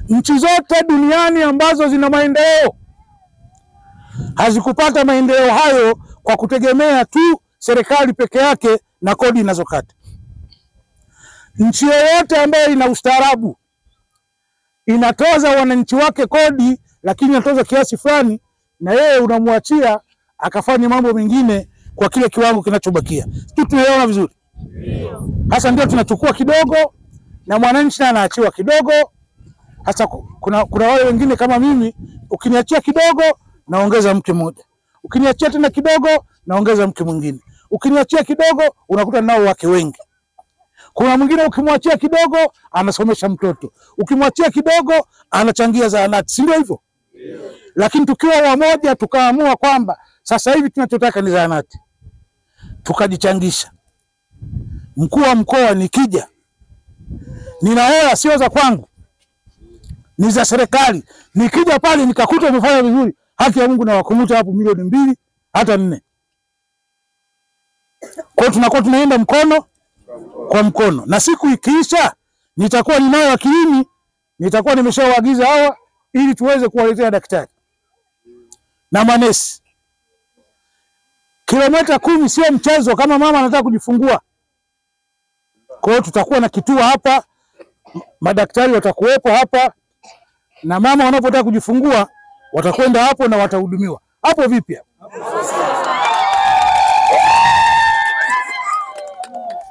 Nchi zote duniani ambazo zina maendeleo hazikupata maendeleo hayo kwa kutegemea tu serikali peke yake na kodi inazokata. Nchi yoyote ambayo ina ustaarabu inatoza wananchi wake kodi, lakini inatoza kiasi fulani na yeye unamwachia akafanya mambo mengine kwa kile kiwango kinachobakia. Tunaelewana vizuri? Hasa ndio tunachukua kidogo na mwananchi anaachiwa kidogo. Hasa kuna wale wengine kama mimi, ukiniachia kidogo naongeza mke mmoja, ukiniachia tena kidogo naongeza mke mwingine, ukiniachia kidogo unakuta nao wake wengi. Kuna mwingine ukimwachia kidogo anasomesha mtoto, ukimwachia kidogo anachangia zahanati, si ndio hivyo? Lakini tukiwa wamoja tukaamua kwamba sasa hivi tunachotaka ni zahanati, tukajichangisha. Mkuu wa mkoa nikija, nina hela sio za kwangu, ni za serikali. Nikija pale nikakuta umefanya vizuri, haki ya Mungu na wakumuta hapo milioni 2 hata 4. Kwa hiyo tunakuwa tunaenda mkono kwa mkono, na siku ikiisha nitakuwa ninayo akilini, nitakuwa nimeshawaagiza hawa ili tuweze kuwaletea daktari na manesi. Kilomita 10 sio mchezo kama mama anataka kujifungua. Kwa hiyo tutakuwa na kituo hapa, madaktari watakuwepo hapa, na mama wanapotaka kujifungua watakwenda hapo na watahudumiwa. Hapo vipi hapo?